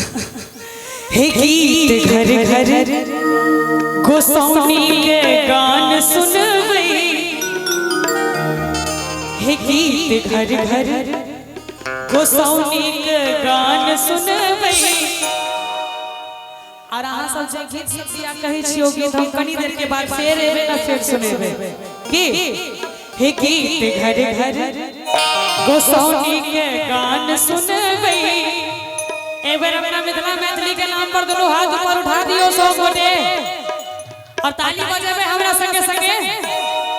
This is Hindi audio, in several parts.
हे गीत घर घर गोसाउनी के गान सुनबै, हे गीत घर घर गोसाउनी के गान सुनबै। और अहाँ सब जे गीत सब दिया कहै छियो गीत हम कनी देर के बाद फेर एबे ना फेर सुनेबै की हे गीत घर घर गोसाउनी के गान सुनबै। एक बार अपना मिथिला मैथिली के नाम पर दोनों हाथ ऊपर उठा दियो सब गोटे और ताली बजाबे हमरा संगे संगे।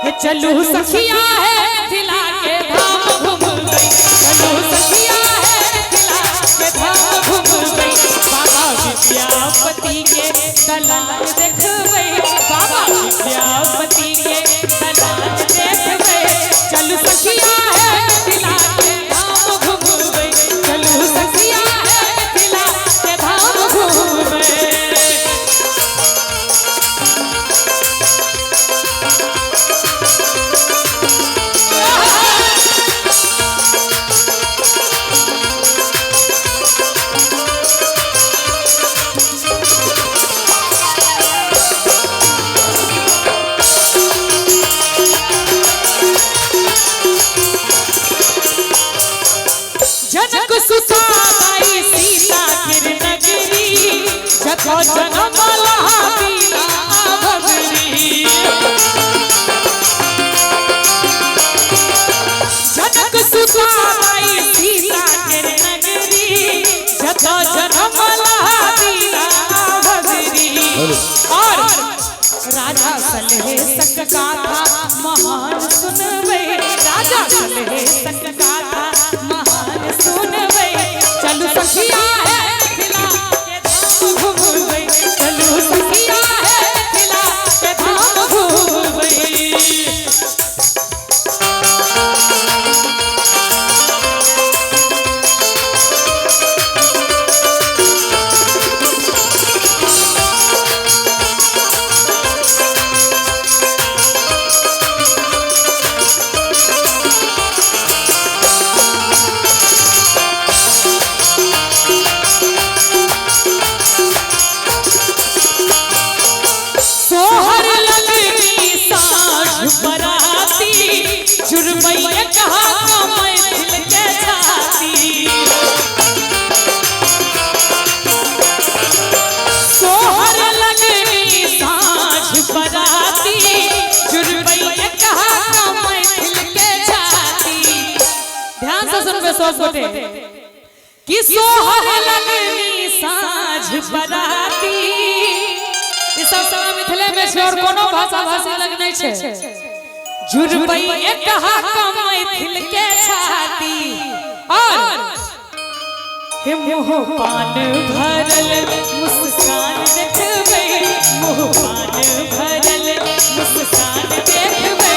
हे चलू सखिया है मिथिला के धाम घूमबै, चलू सखिया है मिथिला के धाम घूमबै। बाबा विद्यापति के दलान देखबै, बाबा विद्यापति के दलान देखबै। चलू सखिया है मिथिला के धाम घूमबै, चलू सखिया है मिथिला के धाम घूमबै। जनक सुता बाई सीता गिर नगरी, जगो जनम लहाबीला भगरी। जनक सुता बाई सीता गिर नगरी, जगो जनम लहाबीला भगरी। और राजा सलहेशक गाथा महान सुनबै, राजा सलहेशक गाथा महान सुनबै। चलू सखिया है मिथिला के धाम घूमबै, चलू सखिया है मिथिला के धाम घूमबै। जुरमैया कहा मैथिल के छाती, सोहर लगनी साँझ बराती। जुरमैया कहा मैथिल के छाती। ध्यान से सुनबे सब गोटे कि सोहर लगनी साँझ बराती। ई सब मिथिले में छै और कोनो भाषा भाषी लग नहीं छै। जुरमैया कहा मैथिल के छाती। और हे मुँह पान भरल मुस्कान देखबै, मुँह पान भरल मुस्कान देखबै।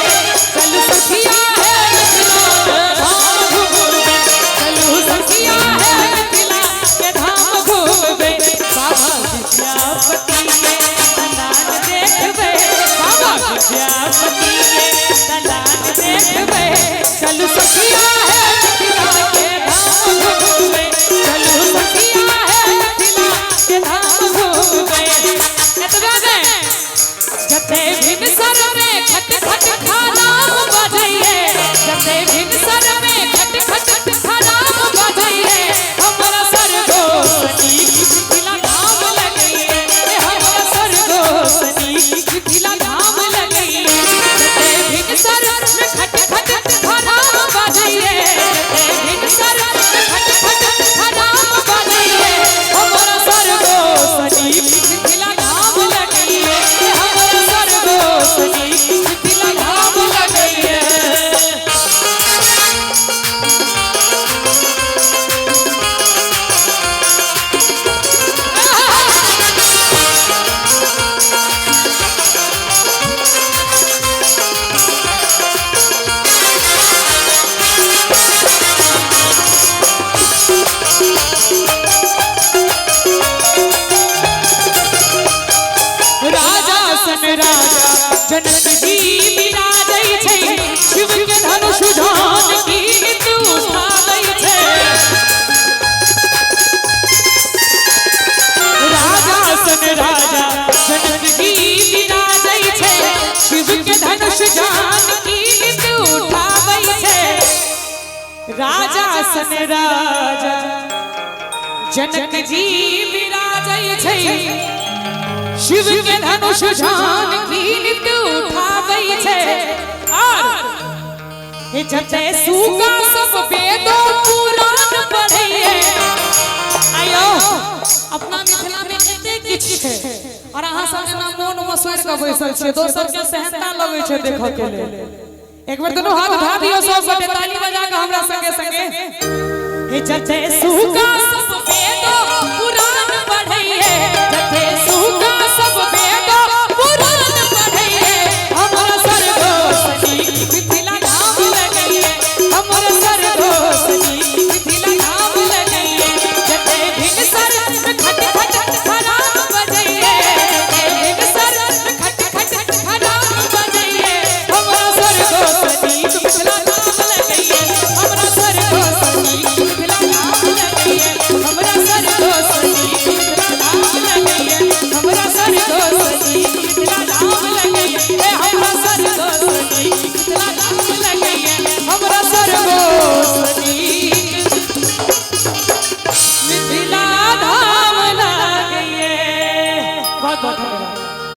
चलू सखिया है मिथिला के धाम घूमबै, चलू सखिया है मिथिला के धाम घूमबै। बाबा विद्यापति के दलान देखबै, बाबा विद्यापति के दलान देखबै। चलू सखिया है मिथिला के धाम घूमबै, चलू सखिया है मिथिला के धाम घूमबै। एतबे नै जते भिनसर में राजा सन राजा जनक जी विराजै छै शिव के धनुष जानकी नित उठाबै छै और हे जते सूगा सब वेदो पुराण पढ़ै आयो अपना मिथिला में एते किछ छै और अहाँ सब जना मोन मसोर के बैसल छै दोसर के सहनता लगै छै देखो के लेल एक बार दोनों हाथ उठा दियो सब गोटे ताली बजा के हमरा संगे संगे हे जते सूगा सब वेदो